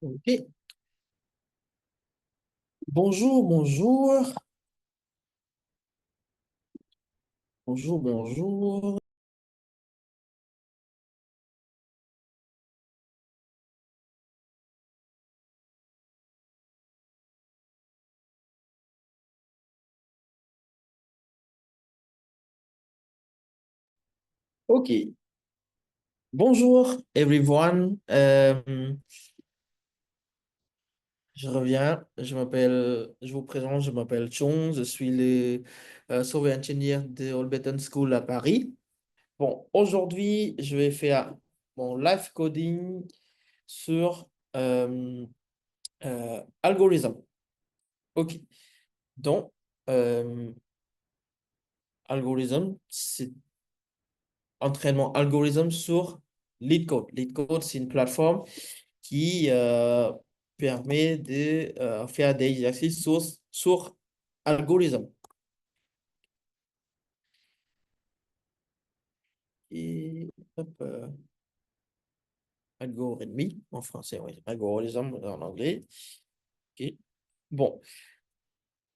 Ok. Bonjour, bonjour, bonjour, bonjour. Ok. Bonjour, everyone. Je reviens. Je vous présente, je m'appelle Chong. Je suis le software engineer de Holbeton School à Paris. Bon, aujourd'hui, je vais faire mon live coding sur algorithme. Ok. Donc, euh, algorithme, c'est entraînement algorithme sur LeetCode. LeetCode, c'est une plateforme qui permet de faire des exercices sur algorithme. Et hop, algorithmie en français, oui. Algorithme en anglais. Ok. Bon,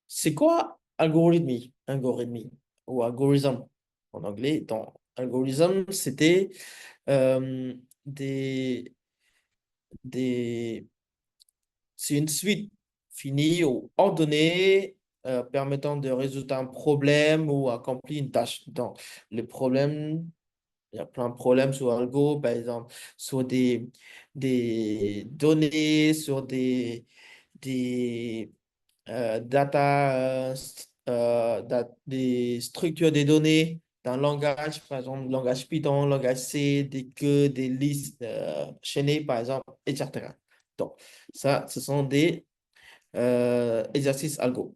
c'est quoi algorithmie? Algorithmie ou algorithme en anglais. Donc, algorithme, c'était euh, des, des c'est une suite finie ou ordonnée permettant de résoudre un problème ou accomplir une tâche. Donc, le problème, il y a plein de problèmes sur Algo, par exemple, sur des données, sur des des structures des données dans le langage, par exemple, langage Python, langage C, des queues, des listes chaînées, par exemple, etc. Donc, ça, ce sont des exercices algo.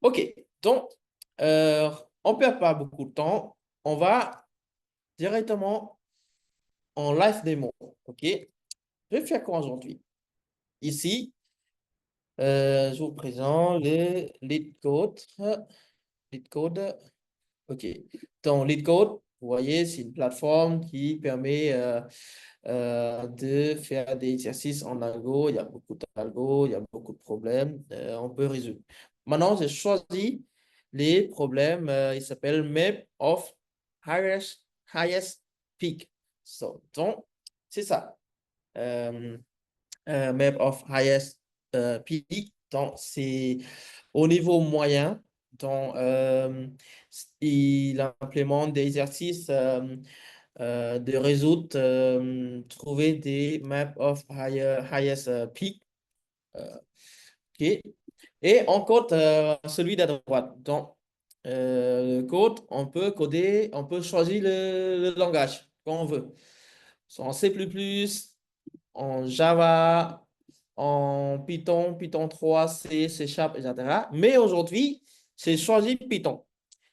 OK, donc, on ne perd pas beaucoup de temps. On va directement en live démo. OK, je vais faire quoi aujourd'hui? Ici, je vous présente le lead code. Lead code. OK. Dans LeetCode, vous voyez, c'est une plateforme qui permet de faire des exercices en algo. Il y a beaucoup d'algo, il y a beaucoup de problèmes. On peut résoudre. Maintenant, j'ai choisi les problèmes. Il s'appelle Map of highest peak. Donc, c'est ça. Euh, Map of highest peak. Donc, c'est au niveau moyen. Donc, il implémente des exercices de résoudre, trouver des maps of highest peak. OK. Et on code celui d'à droite. Donc, le code, on peut coder, on peut choisir le langage qu'on veut. En C++, en Java, en Python, Python 3, C, C Sharp, etc. Mais aujourd'hui, j'ai choisi Python,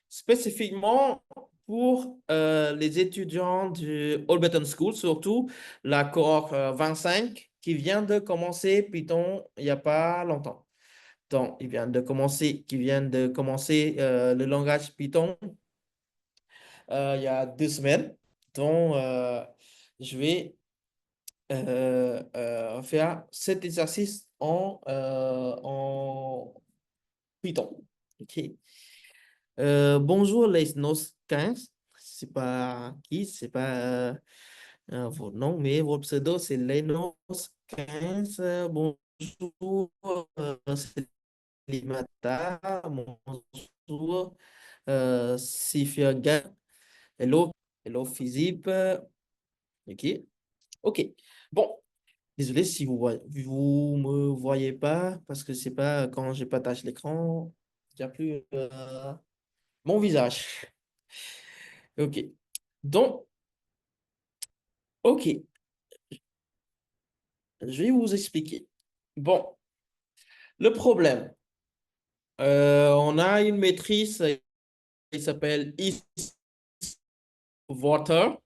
spécifiquement pour les étudiants du Holberton School, surtout la cohorte 25 qui vient de commencer Python il n'y a pas longtemps. Donc, qui vient de commencer le langage Python il y a 2 semaines. Donc, je vais faire cet exercice en Python. OK. Bonjour les nos 15. C'est pas qui, c'est pas votre nom, mais votre pseudo, c'est Lenos 15. Bonjour, c'est Limata. Bonjour, Sifia Gan. Hello, hello Philippe. OK. OK. Bon, désolé si vous me voyez pas, parce que c'est pas quand je partage l'écran, il n'y a plus mon visage. OK. Donc, OK, je vais vous expliquer. Bon, le problème, on a une matrice qui s'appelle isWater.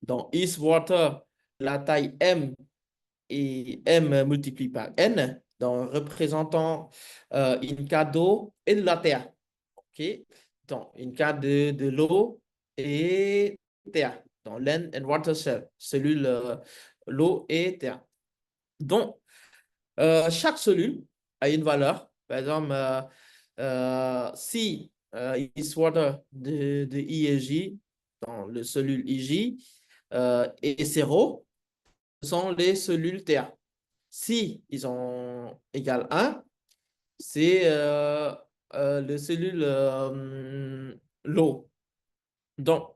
Donc, isWater, la taille M et M multiplié par N, donc représentant une carte d'eau et de la terre. OK? Donc, une carte de l'eau et terre. Donc, land and water cell, cellule, l'eau et terre. Donc, chaque cellule a une valeur. Par exemple, si is water de I et J dans le cellule IJ et 0 sont les cellules TA. Si ils ont égal 1, c'est les cellules l'eau. Donc,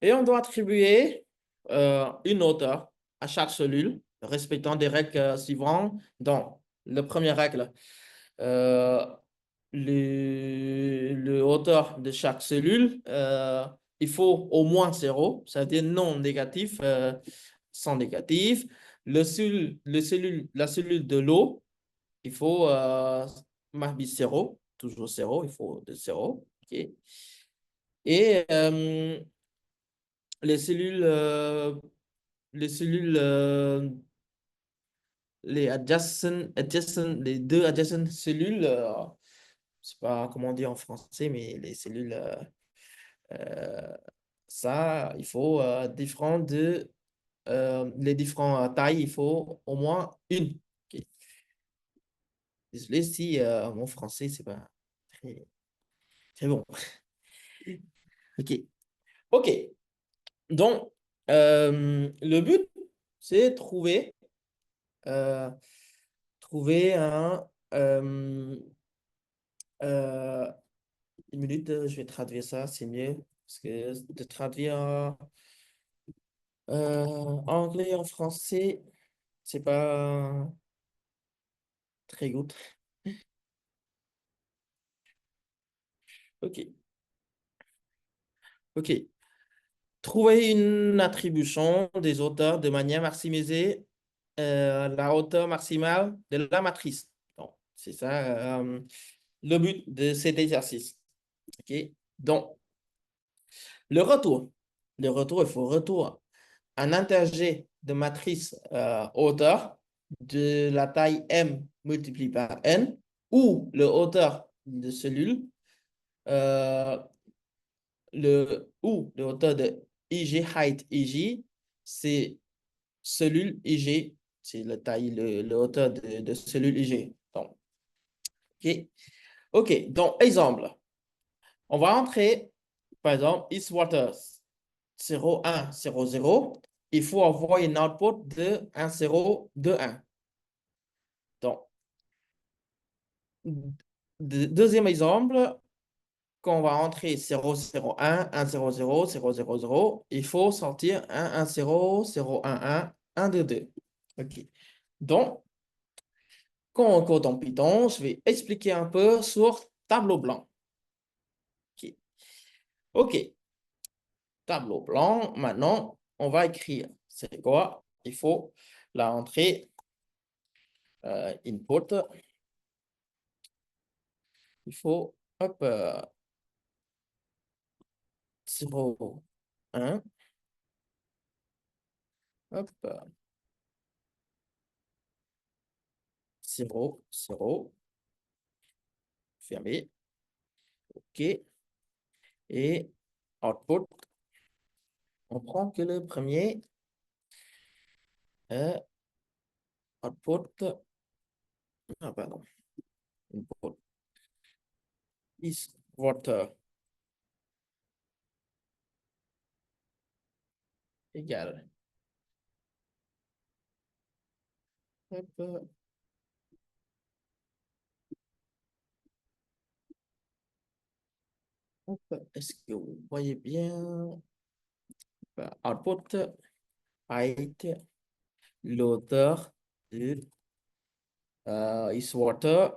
et on doit attribuer une hauteur à chaque cellule, respectant des règles suivantes. Donc, la première règle, euh, le hauteur de chaque cellule, il faut au moins 0, c'est-à-dire non négatif, sans négatif. La cellule de l'eau, il faut marquer 0, toujours 0, il faut de 0. OK. Et les cellules, euh, les cellules, les deux adjacent cellules, je sais pas comment dire en français, mais les cellules, euh, ça, il faut les différentes tailles, il faut au moins une. Ok. Désolé si mon français, c'est pas très, très bon. OK. OK. Donc, le but, c'est euh, trouver euh, une minute, je vais traduire ça, c'est mieux. Parce que de traduire anglais en français, c'est pas très good. OK. OK. Trouver une attribution des auteurs de manière à maximiser la hauteur maximale de la matrice. Donc, c'est ça le but de cet exercice. OK? Donc, le retour. Le retour, il faut retour un integer de matrice hauteur de la taille m multiplié par n ou le hauteur de cellule euh, le hauteur de ij height ij c'est cellule ij, c'est la taille le hauteur de cellule ij. Donc, ok. OK, donc exemple, on va entrer par exemple Eastwater 0100, il faut avoir une output de 1021. Donc, deuxième exemple, quand on va entrer 001, 100, 000, il faut sortir 110, 011, 122. OK. Donc, quand on code en Python, je vais expliquer un peu sur tableau blanc. OK. OK. Tableau blanc. Maintenant, on va écrire. C'est quoi? Il faut la entrée input. Il faut, hop, 0, 1, hop, 0, 0, fermé. OK. Et output, on prend que le premier output, ah pardon, input is water égale. Hop, hop, est-ce que vous voyez bien? Output height, l'auteur de is water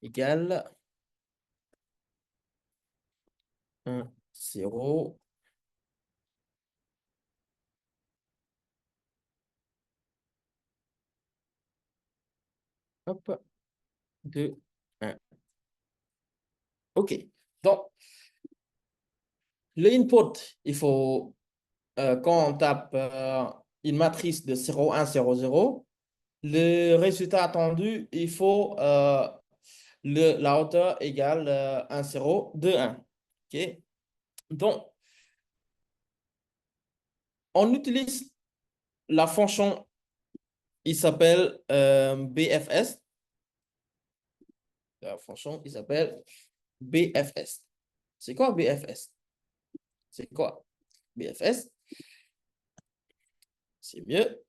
égale 1, 0, hop, 2, 1. OK. Donc, le input, il faut, quand on tape une matrice de 0, 1, 0, 0, le résultat attendu, il faut la hauteur égale 1, 0, 2, 1. OK? Donc, on utilise la fonction il s'appelle BFS. Franchement, il s'appelle BFS. C'est quoi BFS? C'est quoi? BFS, c'est mieux.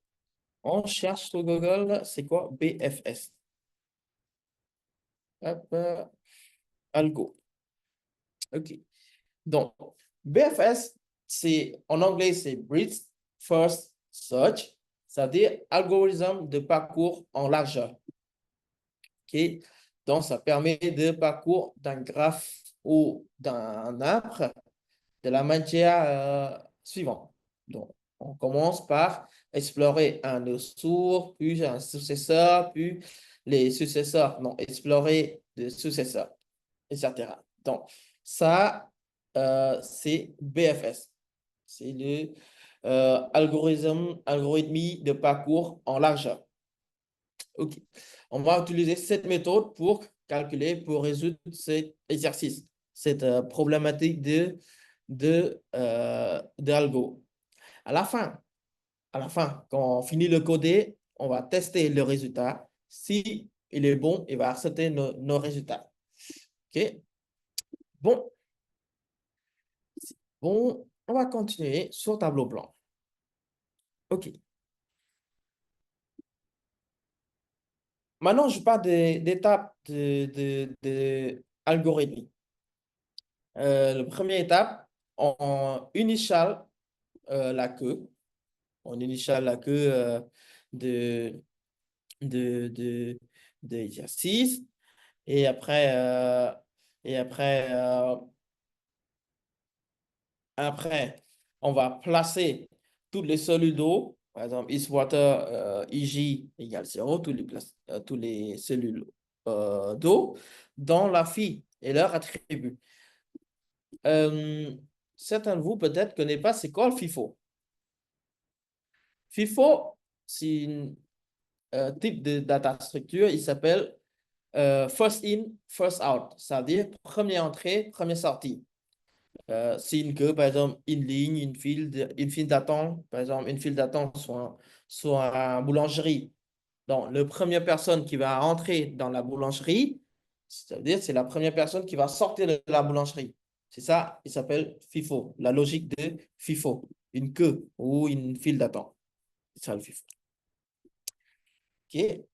On cherche sur Google, c'est quoi BFS? Hop, algo. OK. Donc, BFS, c'est en anglais, c'est Breadth First Search, c'est-à-dire algorithme de parcours en largeur. OK? Donc, ça permet de parcours d'un graphe ou d'un arbre de la manière suivante. Donc, on commence par explorer un nœud sourd, puis un successeur, puis les successeurs, non, explorer des successeurs, etc. Donc, ça, c'est BFS. C'est le algorithme de parcours en largeur. OK. On va utiliser cette méthode pour calculer, pour résoudre cet exercice, cette problématique d'algo. À la fin, quand on finit le coder, on va tester le résultat. Si il est bon, il va accepter nos résultats. OK? Bon, bon, on va continuer sur tableau blanc. OK. Maintenant, je parle d'étapes de algorithmie. La première étape, on initial la queue. On initial la queue de, de, de, de l'exercice. Et après, et après, euh, après, on va placer toutes les cellules d'eau. Par exemple, Eastwater IJ égale 0, tous les cellules d'eau dans la file et leurs attributs. Euh, Certains de vous peut-être ne connaissent pas c'est quoi le FIFO. FIFO, c'est un type de data structure. Il s'appelle first in, first out, c'est-à-dire première entrée, première sortie. C'est une queue, par exemple, une ligne, une file d'attente, par exemple, une file d'attente sur une boulangerie. Donc, la première personne qui va entrer dans la boulangerie, c'est-à-dire c'est la première personne qui va sortir de la boulangerie. C'est ça, il s'appelle FIFO, la logique de FIFO, une queue ou une file d'attente. C'est ça le FIFO. OK.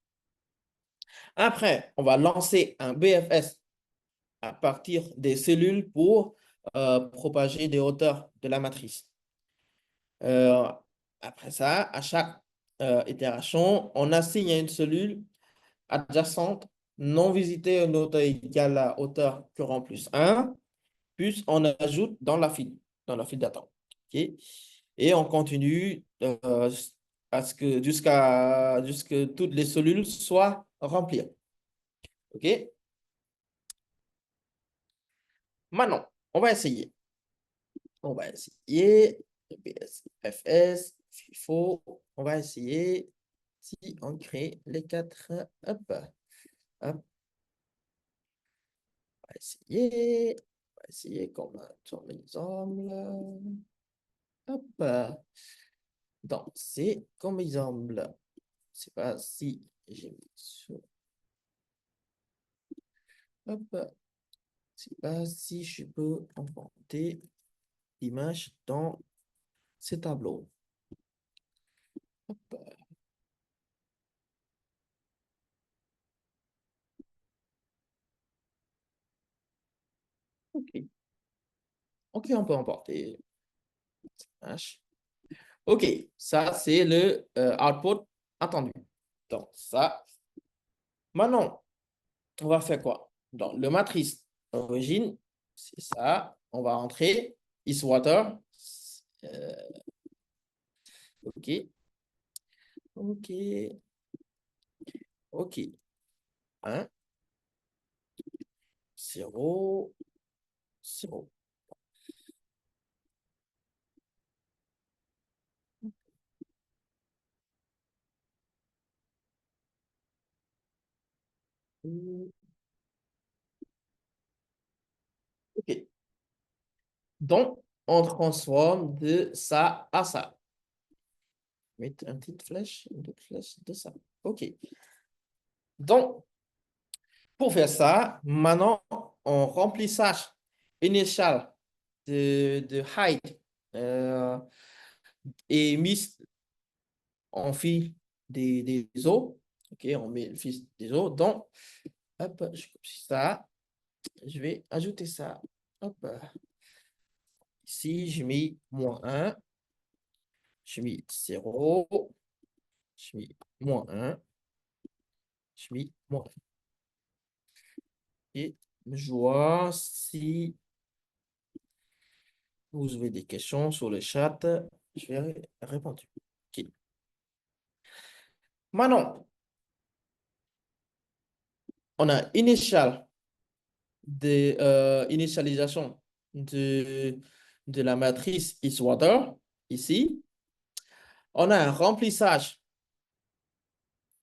Après, on va lancer un BFS à partir des cellules pour propager des hauteurs de la matrice. Euh, Après ça, à chaque itération, on assigne à une cellule adjacente non visitée une hauteur égale à hauteur courant plus 1, plus on ajoute dans la file d'attente. OK? Et on continue à ce que jusque toutes les cellules soient remplies. OK? Maintenant, on va essayer. On va essayer. BSFS, FIFO. On va essayer si on crée les quatre. Hop, hop. On va essayer. On va essayer comme un exemple. Hop. Donc, c'est comme exemple. Je sais pas si j'ai mis sur. Hop. Je sais pas si je peux importer l'image dans ce tableau. Hop. OK. OK, on peut emporter. OK, ça, c'est le output attendu. Donc, ça. Maintenant, on va faire quoi? Donc, le matrice origine, c'est ça. On va entrer isWater. Euh, OK. OK. OK. 1, 0, 0. OK. Donc, on transforme de ça à ça. Mettre une petite flèche de ça. OK. Donc, pour faire ça, maintenant, en remplissage initial de height est mis en fil des os. OK, on met le fil des os. Donc, hop, je copie ça. Je vais ajouter ça. Hop. Ici, je mets -1. Je mets 0. Je mets -1. Je mets -1. Et je vois si vous avez des questions sur le chat. Je vais répondre. OK. Maintenant, on a initialisation de la matrice Eastwater ici. On a un remplissage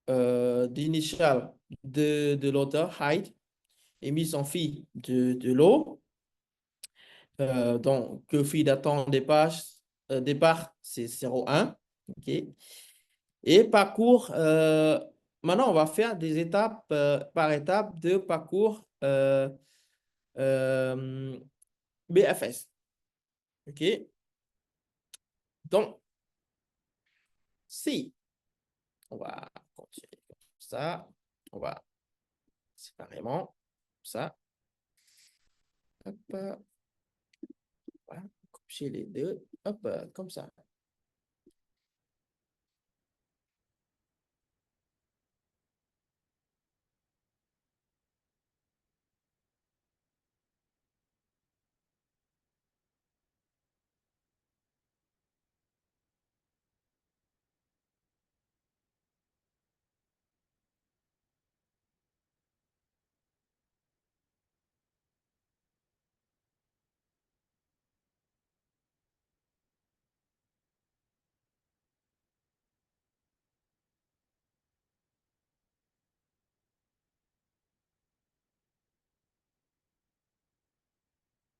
d'initial de l'auteur height émis en phi de l'eau. Donc, que phi d'attente départ, c'est 0,1. OK. Et parcours, maintenant, on va faire des étapes par étape de parcours BFS. OK. Donc, si on va continuer comme ça, on va séparément, comme ça. Hop, voilà, copier les deux. Hop, comme ça.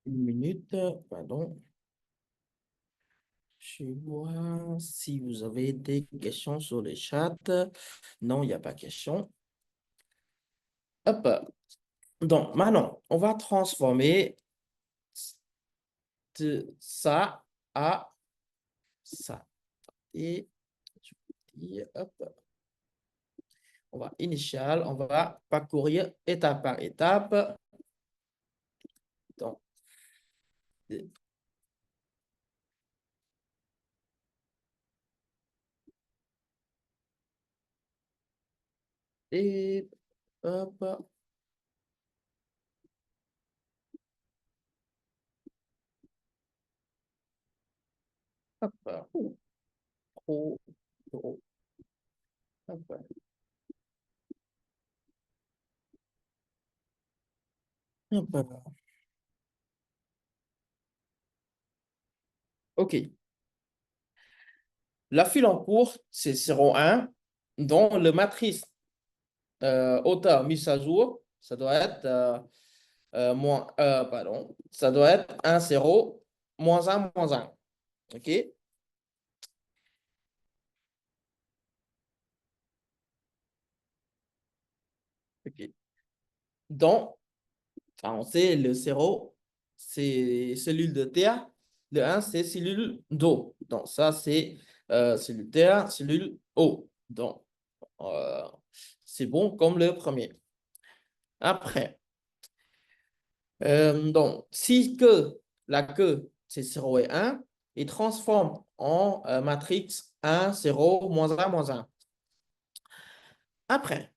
Une minute, pardon. Je vois si vous avez des questions sur le chat. Non, il n'y a pas de questions. Hop. Donc, maintenant, on va transformer de ça à ça. Et je vous dis, hop, on va initial, on va parcourir étape par étape. Donc, et hop, hop, oh, oh, hop. Hop. OK. La file en cours, c'est 0,1. Donc, le matrice hauteur mise à jour, ça doit être pardon, ça doit être 1, 0, -1, -1. OK? OK. Donc, on sait le 0, c'est cellule de terre. Le 1, c'est cellule d'eau. Donc, ça, c'est cellule terre, cellule eau. Donc, euh, c'est bon comme le premier. Après, donc, si la queue, c'est 0 et 1, il transforme en matrix 1, 0, -1, -1. Après,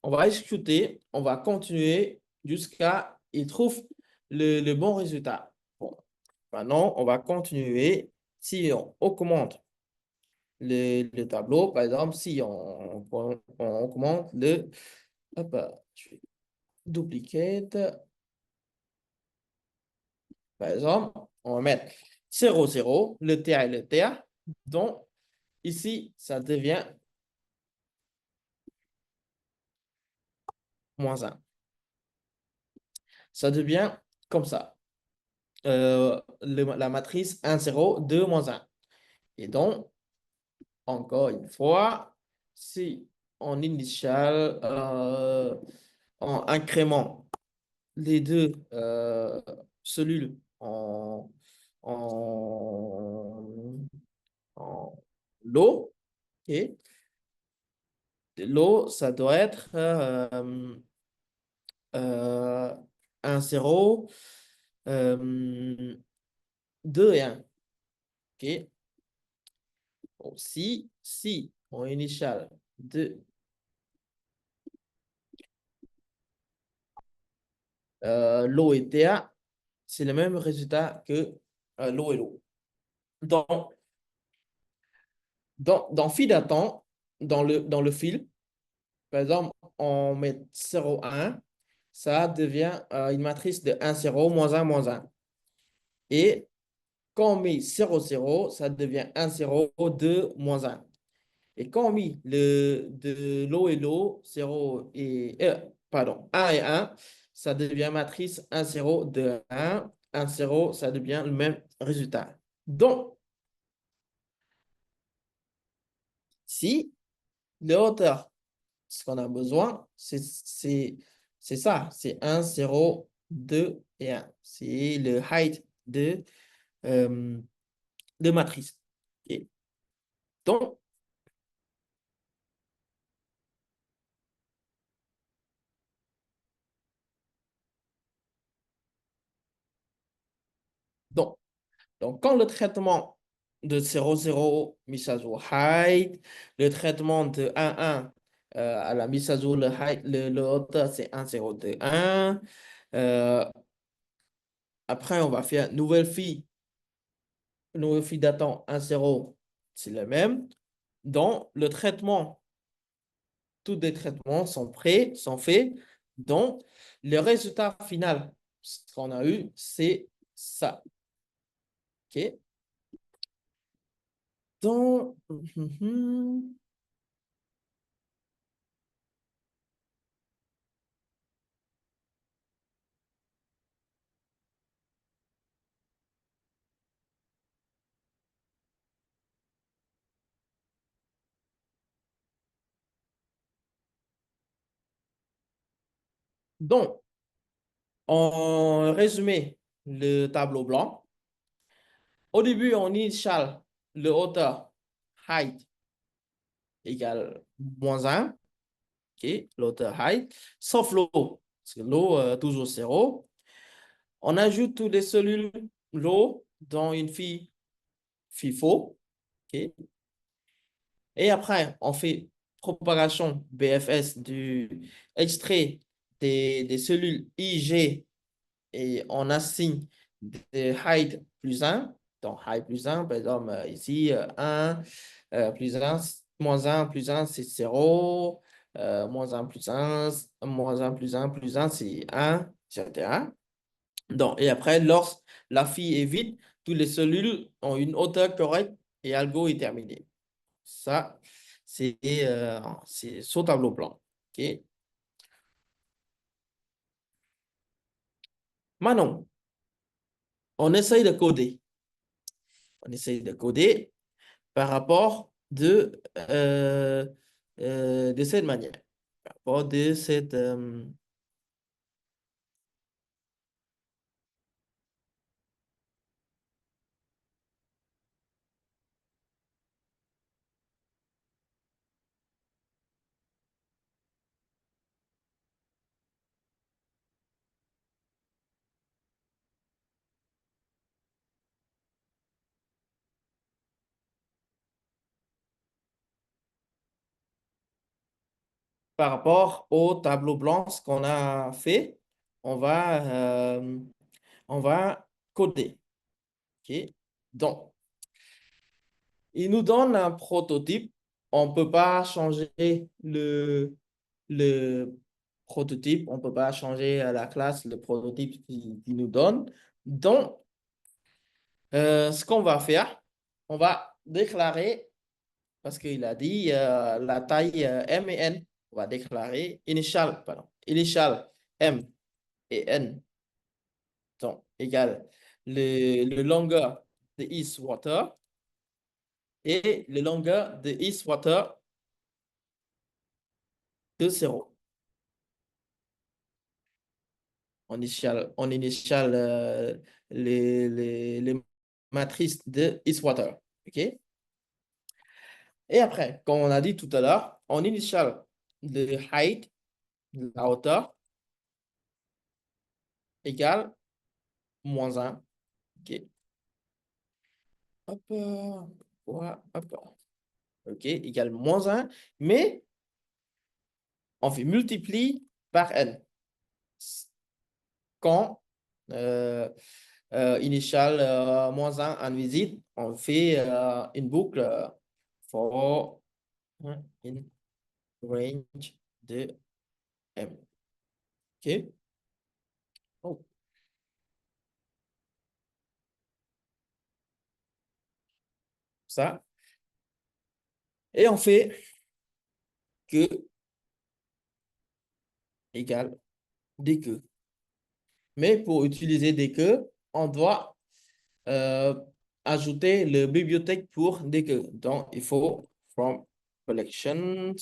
on va exécuter, on va continuer jusqu'à il trouve le bon résultat. Bon, maintenant, on va continuer. Si on augmente le tableau, par exemple, si on augmente le, hop, je vais duplicate, par exemple, on va mettre 0, 0, le terre et le terre. Donc, ici, ça devient -1. Ça devient comme ça. La matrice 1, 0, 2, -1. Et donc, encore une fois, si on initial, on incrément les deux cellules en, en l'eau, ok. L'eau, ça doit être euh, 1, 0, 2 et 1. Ok. Bon, si on initial de l'eau et TA, c'est le même résultat que l'eau et l'eau. Dans, dans fil d'attente, dans le fil, par exemple, on met 0, 1, ça devient une matrice de 1, 0, moins 1, moins 1. Et quand on met 0, 0, ça devient 1, 0, 2, moins 1. Et quand on met de l'eau et l'eau, 0 et, pardon, 1 et 1, ça devient matrice 1, 0, 2, 1. 1, 0, ça devient le même résultat. Donc, si le hauteur, ce qu'on a besoin, c'est ça, c'est 1, 0, 2 et 1. C'est le height euh, de matrice. Et donc, donc, donc, quand le traitement de 0,0 mise à jour height, le traitement de 1,1 à la mise à jour, le height, le hauteur, c'est 1,021. Euh, après, on va faire nouvelle fille datant 1,0, c'est le même. Donc, le traitement, tous les traitements sont prêts, sont faits. Donc, le résultat final, ce qu'on a eu, c'est ça. OK? Donc, donc, en résumé, le tableau blanc. Au début, on initial le hauteur height égale -1, ok, l'hauteur height, sauf l'eau, parce que l'eau, toujours 0. On ajoute toutes les cellules, l'eau, dans une FIFO, ok. Et après, on fait propagation BFS du extrait des cellules IG et on assigne des height plus 1. Donc, height plus 1, par exemple, ici, 1 plus 1, moins 1 plus 1, c'est 0. Moins 1 plus 1, moins 1 plus 1 plus 1, c'est 1, etc. Donc, et après, lorsque la fille est vide, toutes les cellules ont une hauteur correcte et algo est terminé. Ça, c'est sur tableau blanc. OK? Maintenant, on essaye de coder. On essaye de coder par rapport de cette manière. Par rapport de cette, par rapport au tableau blanc, ce qu'on a fait, on va, euh, on va coder. OK? Donc, il nous donne un prototype. On ne peut pas changer le prototype. On ne peut pas changer à la classe le prototype qu'il nous donne. Donc, ce qu'on va faire, on va déclarer, parce qu'il a dit la taille M et N, on va déclarer initial M et N donc, égale le longueur de is water et le longueur de Eastwater de 0. On initiale les matrices de Eastwater. OK? Et après, comme on a dit tout à l'heure, on initiale le height, la hauteur, égale -1. OK. Hop, hop. OK, égale -1. Mais on fait multiplie par n. Quand initial -1 en visite, on fait une boucle for in range de m. OK? Oh, ça. Et on fait que égale dq. Mais pour utiliser dq, on doit euh, ajouter le bibliothèque pour dq. Donc, il faut from collections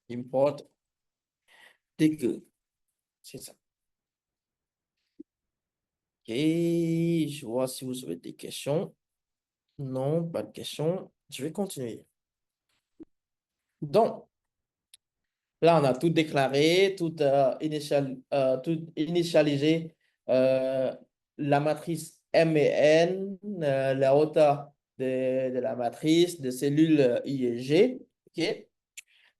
import dq. C'est ça. Ok, je vois si vous avez des questions. Non, pas de questions. Je vais continuer. Donc, là, on a tout déclaré, tout initialisé. euh, la matrice M et N, la hauteur de la matrice, de cellules I et G. OK?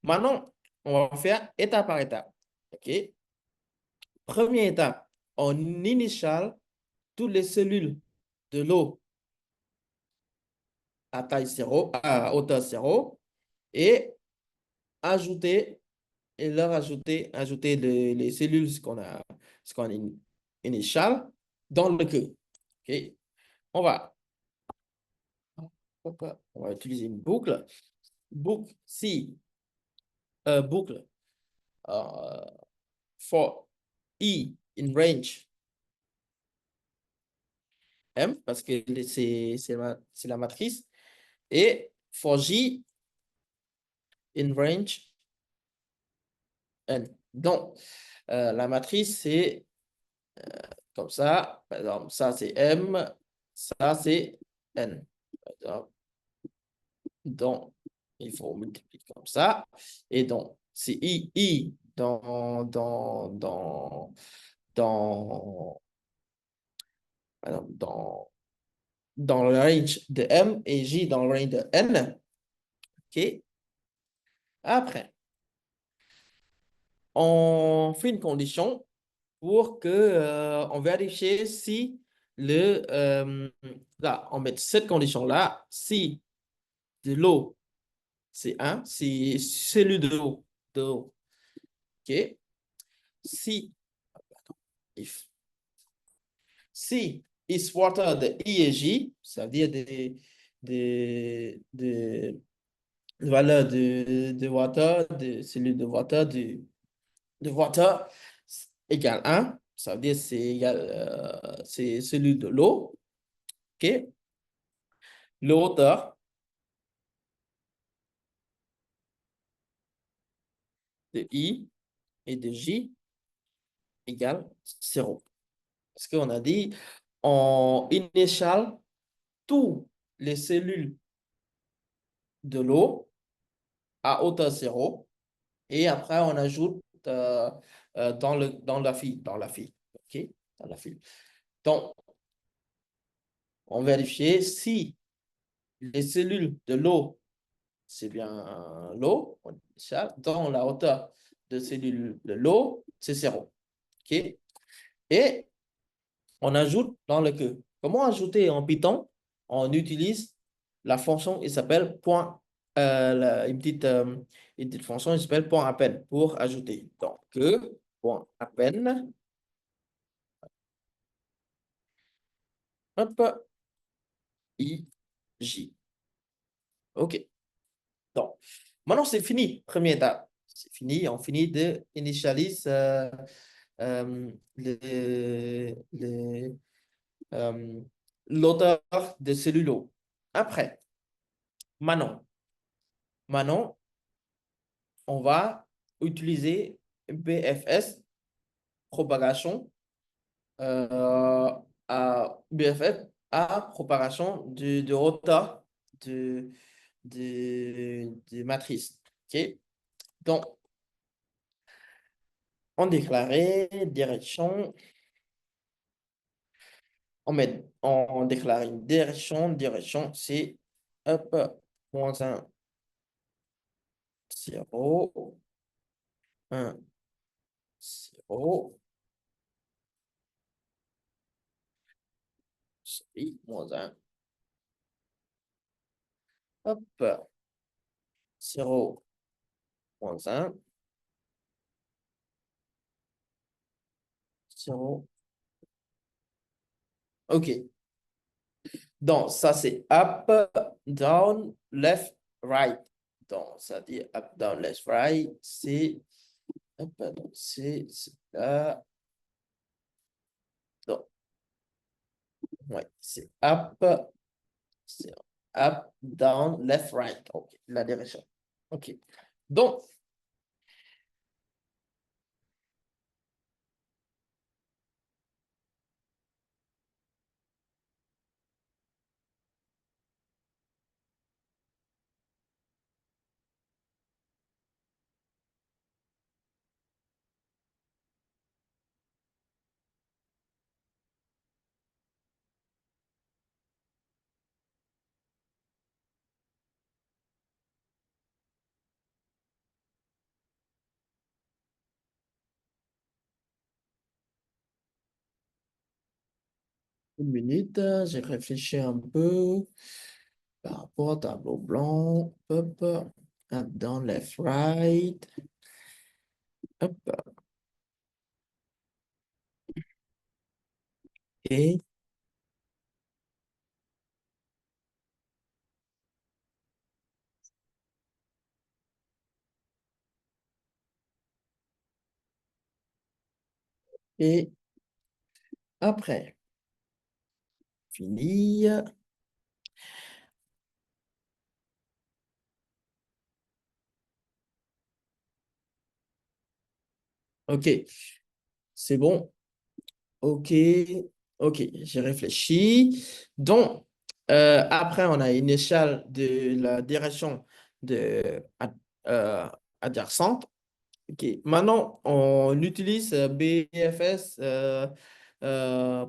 Maintenant, on va faire étape par étape. OK? Première étape, on initiale toutes les cellules de l'eau à taille 0, à hauteur 0, et ajouter ajouter les cellules ce qu'on initial dans le queue. OK? On va, on va utiliser une boucle. Boucle, si, boucle euh, for I in range M, parce que c'est la matrice, et for J in range N. Donc, la matrice, c'est comme ça. Par exemple, ça, c'est M, ça, c'est N. Par exemple, donc, il faut multiplier comme ça. Et donc, c'est I dans, par exemple, dans le range de M et J dans le range de N. OK? Après, on fait une condition pour que on vérifie si là, on met cette condition-là, si de l'eau, c'est 1, si cellule de l'eau, OK? Si, if, si is water de I et J, ça veut dire des valeurs de water, de cellules de water, de water égale 1, ça veut dire c'est égal, c'est celui de l'eau, OK? Le hauteur de I et de J égale 0. Parce qu'on a dit, on initiale toutes les cellules de l'eau à hauteur 0 et après on ajoute dans la file, OK? Dans la file. Donc, on vérifie si les cellules de l'eau, c'est bien l'eau, dans la hauteur de cellules de l'eau, c'est 0. OK? Et on ajoute dans le queue. Comment ajouter en Python? On utilise la fonction, il s'appelle point, une petite fonction, il s'appelle point append pour ajouter. Donc, point append, hop, I, J. OK. Donc, maintenant, c'est fini, première étape. C'est fini, on finit de initialiser euh, l'auteur de cellulo. Après, Maintenant, maintenant, on va utiliser BFS, propagation, euh, à BFF à propagation de rotor de, de matrice. OK? Donc, on déclarait direction, on déclare une direction, c'est hop, moins 1, 0, 1, 0, sorry, moins 1, hop, 0, moins 1, 0. OK. Donc, ça, c'est up, down, left, right. Donc, ça dit up, down, left, right. C'est, hop, donc, c'est là. Donc, ouais, c'est up, down, left, right. OK, la direction. OK. Donc, une minute, j'ai réfléchi un peu par rapport au tableau blanc. Hop, up, down, left, right. Hop, et, et après, fini. OK, c'est bon. OK, OK, j'ai réfléchi. Donc, après, on a une échelle de la direction de, euh, adjacente. OK, maintenant, on utilise BFS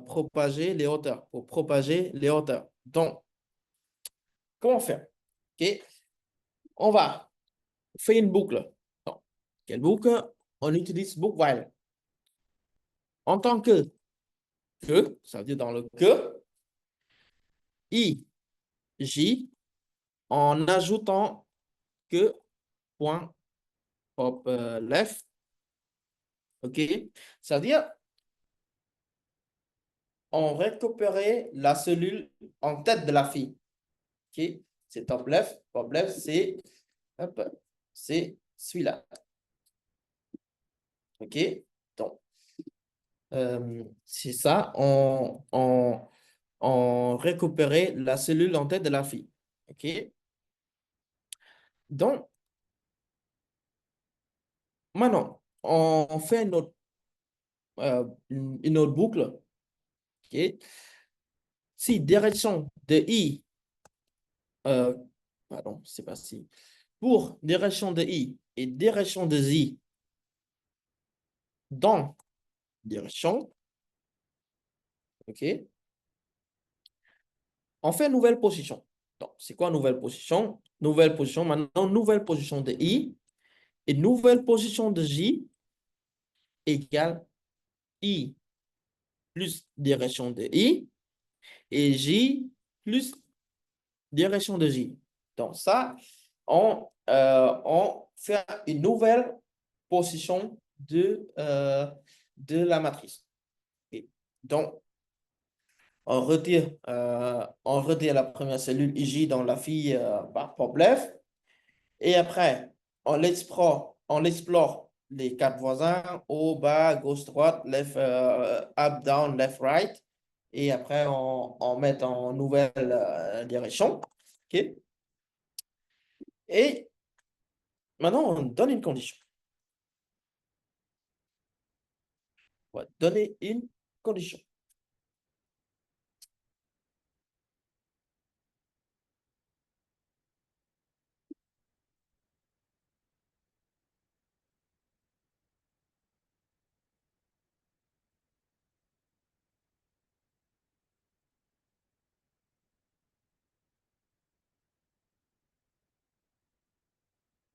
propager les hauteurs, pour propager les hauteurs. Donc, comment faire? OK, on va faire une boucle. Donc, quelle boucle? On utilise book while. En tant que, ça veut dire dans le que, I, J, en ajoutant que point pop left, OK? C'est-à-dire, on récupérait la cellule en tête de la fille, OK? C'est top left, hop, c'est celui-là, OK? Donc, c'est ça, on récupérait la cellule en tête de la fille, OK? Donc, maintenant, on fait une autre boucle, OK? Si direction de I, euh, pardon, c'est pas si, pour direction de I et direction de Z dans direction, OK? On fait nouvelle position. Donc, c'est quoi nouvelle position? Nouvelle position, maintenant, nouvelle position de I et nouvelle position de J égale I plus direction de I et J plus direction de J. Donc, ça, on fait une nouvelle position de la matrice. Et donc, on retire la première cellule IJ dans la fille par problème. Et après, on explore les quatre voisins, haut, bas, gauche, droite, left, up, down, left, right. Et après, on met en nouvelle direction. OK? Et maintenant, on donne une condition. On va donner une condition.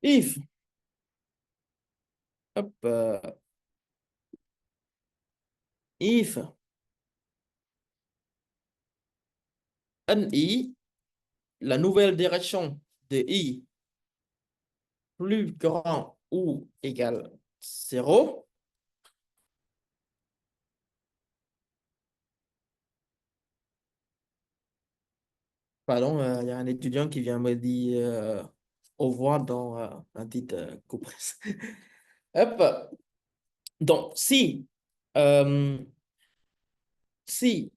If, hop, if NI, la nouvelle direction de I plus grand ou égal 0. Pardon, il y a un étudiant qui vient me dire au revoir dans un petit coup presse. Hop. Donc, euh, si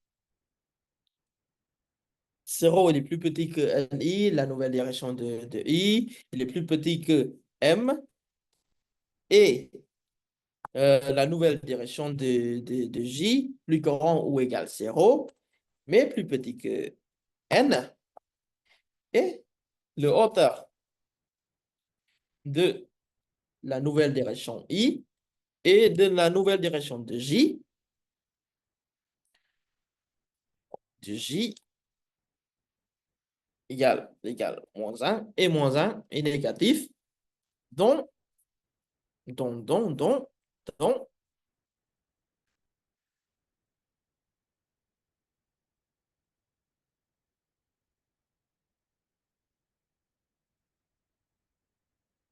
0 il est plus petit que NI, la nouvelle direction de I, il est plus petit que M, et la nouvelle direction de J, plus grand ou égal 0, mais plus petit que N, et le hauteur de la nouvelle direction I et de la nouvelle direction de J égale moins un et moins un est négatif, donc, donc, donc, donc, donc,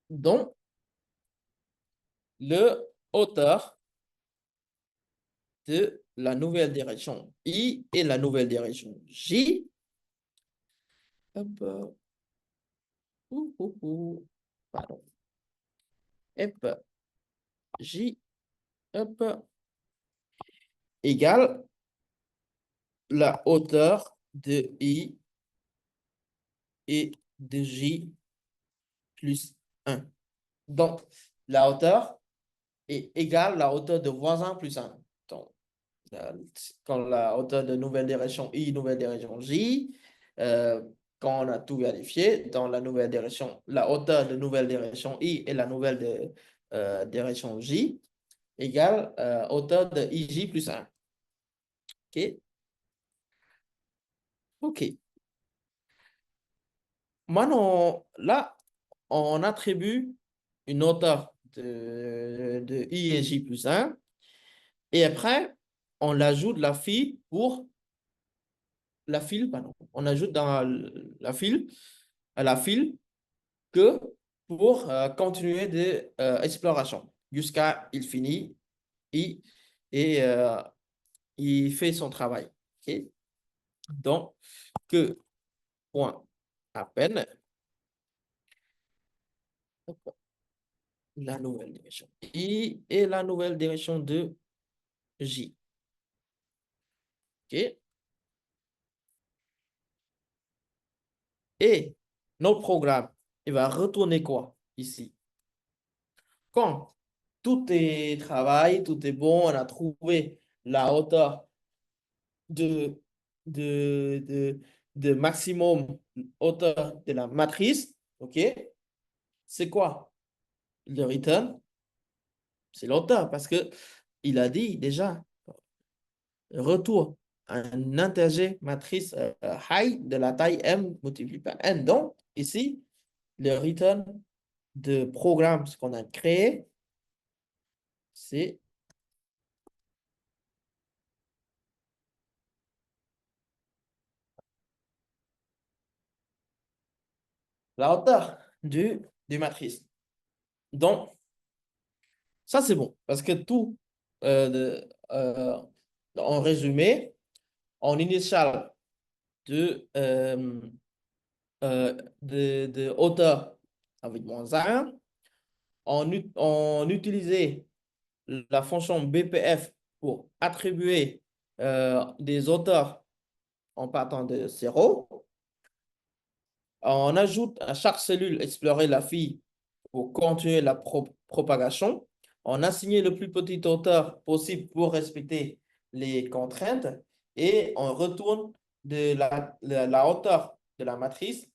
donc, le hauteur de la nouvelle direction I et la nouvelle direction J, hop, pardon, hop, J, hop, égale la hauteur de I et de J plus un. Donc, la hauteur est égale à la hauteur de voisin plus un. Donc, quand la hauteur de nouvelle direction I, nouvelle direction J, euh, quand on a tout vérifié, dans la nouvelle direction, la hauteur de nouvelle direction I et la nouvelle direction J égale hauteur de IJ plus un. OK? OK. Maintenant, là, on attribue une hauteur de I et J plus un. Et après, on ajoute la file, pardon, on ajoute dans la file, à la file que pour continuer de exploration jusqu'à il finit il, et il fait son travail. OK? Donc, que point à peine la nouvelle direction I et la nouvelle direction de J. OK? Et notre programme, il va retourner quoi ici? Quand tout est travail, tout est bon, on a trouvé la hauteur de, de, de, de maximum hauteur de la matrice, OK? C'est quoi? Le return, c'est l'hauteur parce que il a dit déjà, retour à un intéger matrice high de la taille M multiplié par N. Donc, ici, le return de programme, ce qu'on a créé, c'est la hauteur du matrice. Donc, ça, c'est bon, parce que tout, en résumé, en initial de hauteur avec moins un, on utilisait la fonction BPF pour attribuer des hauteurs en partant de 0. On ajoute à chaque cellule explorer la fille pour continuer la propagation. On a assigné le plus petit hauteur possible pour respecter les contraintes et on retourne de la hauteur de la matrice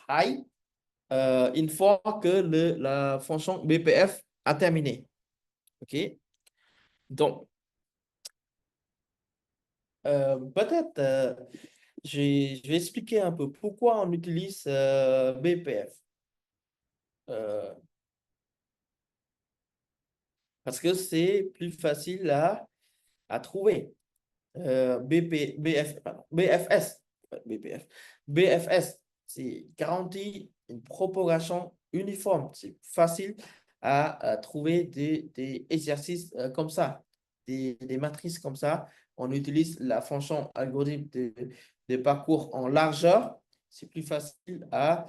high, une fois que la fonction BPF a terminé. OK? Donc, peut-être, je vais expliquer un peu pourquoi on utilise BPF. Euh, Parce que c'est plus facile à trouver. Pardon, BFS, BPF. BFS, c'est garantit une propagation uniforme. C'est facile à trouver des exercices comme ça, des matrices comme ça. On utilise la fonction algorithme de parcours en largeur. C'est plus facile à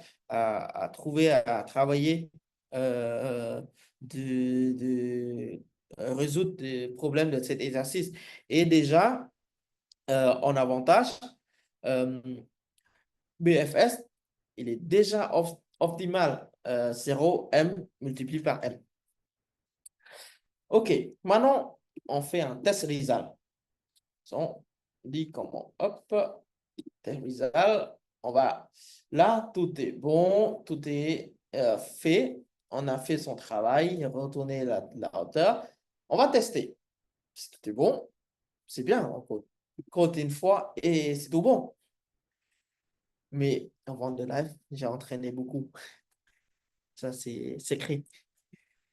trouver, à travailler, euh, de résoudre des problèmes de cet exercice. Et déjà, en avantage, euh, BFS, il est déjà optimal. 0M multiplié par M. OK, maintenant, on fait un test result. On dit comment, hop, test result. On va, là, tout est bon, tout est fait. On a fait son travail, retourner la hauteur. On va tester. Si tout est bon, c'est bien. On code une fois et c'est tout bon. Mais avant de live, j'ai entraîné beaucoup. Ça, c'est secret.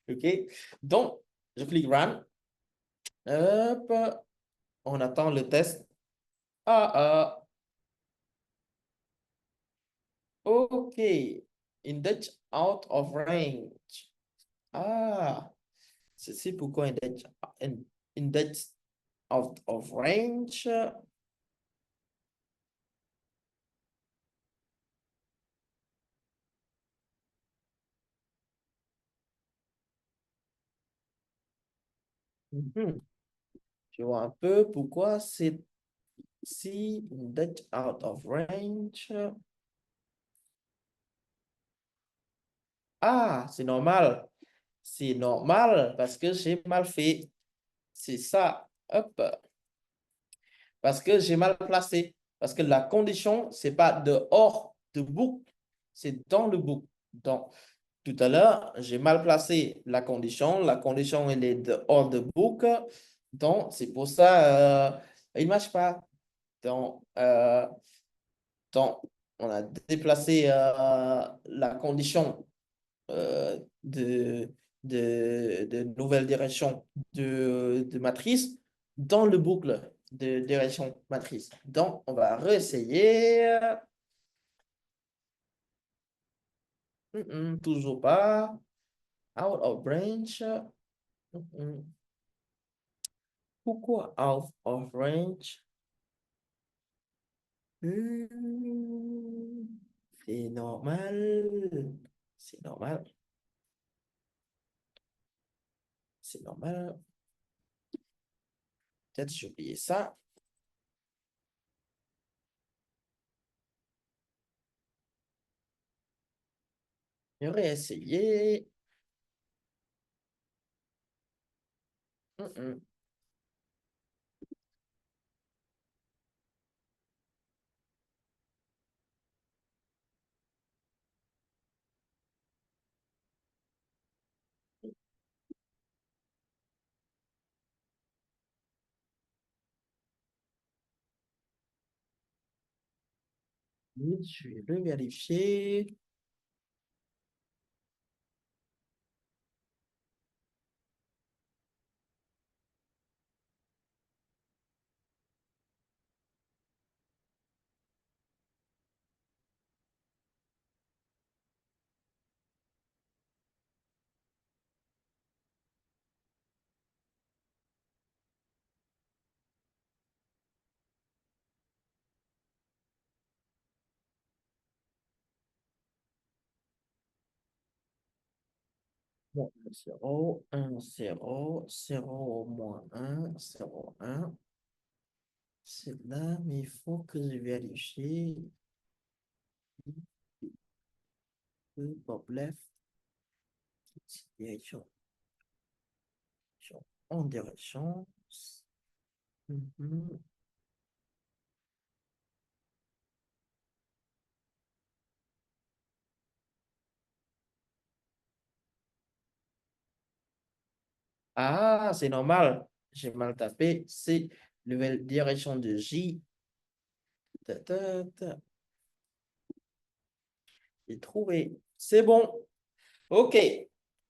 OK? Donc, je clique Run. Hop, on attend le test. Ah, OK. Index out of range. Ah, c'est pourquoi index out of range. Mhm. Je vois un peu pourquoi c'est si index out of range. Ah, c'est normal. C'est normal parce que j'ai mal fait. C'est ça. Hop. Parce que j'ai mal placé. Parce que la condition, c'est pas dehors de boucle, c'est dans le boucle. Donc, tout à l'heure, j'ai mal placé la condition. La condition, elle est dehors de boucle. Donc, c'est pour ça, il ne marche pas. Donc, donc, on a déplacé la condition de nouvelle direction de matrice dans le boucle de direction matrice. Donc, on va réessayer. Toujours pas. Out of range. Pourquoi out of range? Hmm, c'est normal. C'est normal. C'est normal. Peut-être j'ai oublié ça. Je vais essayer. Je vais le vérifier. Bon, 0, 1, 0, 0, moins 1, 0, 1. C'est là, mais il faut que je vérifie. Bob left, direction, en direction. Mhm. Ah, c'est normal. J'ai mal tapé. C'est nouvelle direction de J. Ta, ta, ta. J'ai trouvé. C'est bon. OK.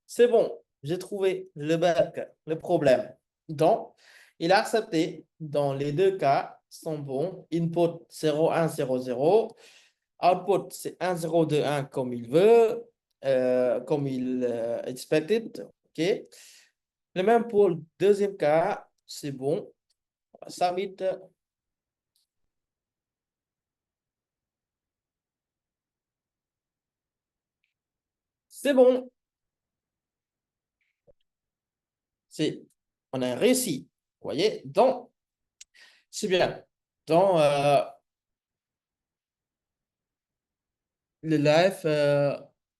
C'est bon. J'ai trouvé le bug, le problème. Donc, il a accepté. Dans les deux cas, sont bons. Input 0100. Output, c'est 1021 comme il veut, comme il expected. OK. Le même pour le deuxième cas, c'est bon. Submit. C'est bon. C'est, on a réussi. Vous voyez? Donc, c'est bien. Donc, le live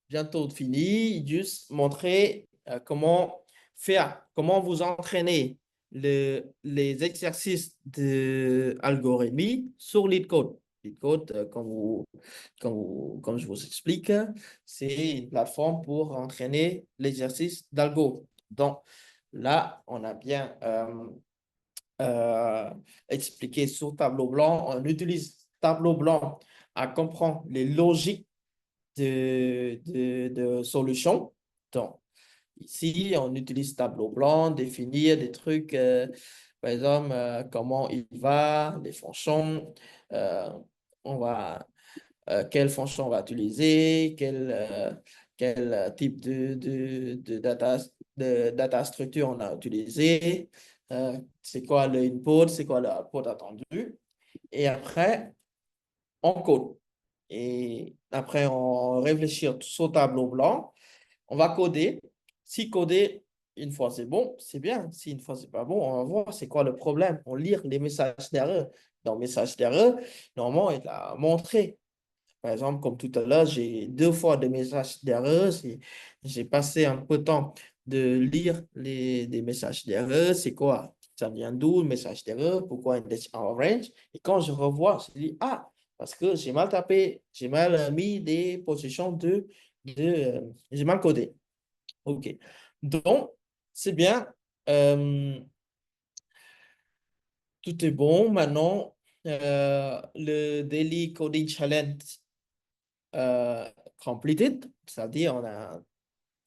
bientôt fini. Juste montrer comment faire, comment vous entraîner les exercices de algorithmie sur LeetCode. LeetCode, comme je vous explique, c'est une plateforme pour entraîner l'exercice d'algo. Donc, là, on a bien euh, expliqué sur tableau blanc. On utilise tableau blanc à comprendre les logiques de solutions. Donc, ici, on utilise tableau blanc, définir des trucs, par exemple, comment il va, les fonctions, euh, on va, quelle fonction on va utiliser, quel type de data structure on a utilisé, c'est quoi le input, c'est quoi le output attendu. Et après, on code. Et après, on réfléchit sur tableau blanc. On va coder. Si coder une fois c'est bon, c'est bien. Si une fois c'est pas bon, on va voir c'est quoi le problème. On lire les messages d'erreur. Dans le message d'erreur, normalement, il a montré. Par exemple, comme tout à l'heure, j'ai deux fois des messages d'erreur. J'ai passé un peu de temps de lire des messages d'erreur. C'est quoi? Ça vient d'où le message d'erreur? Pourquoi index orange? Et quand je revois, je dis, ah, parce que j'ai mal tapé, j'ai mal mis des positions j'ai mal codé. OK. Donc, c'est bien. Euh, Tout est bon. Maintenant, le Daily Coding Challenge euh, completed, c'est-à-dire on a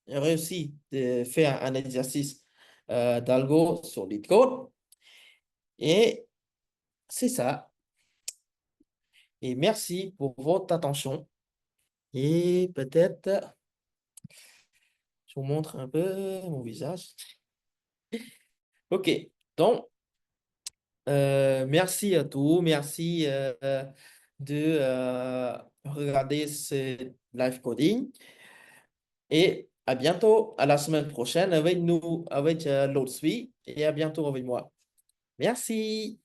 réussi de faire un exercice d'algo sur LeetCode. Et c'est ça. Et merci pour votre attention. Et peut-être, je vous montre un peu mon visage. OK. Donc, merci à tous. Merci de regarder ce live coding. Et à bientôt, à la semaine prochaine avec nous, avec l'autre suite. Et à bientôt avec moi. Merci.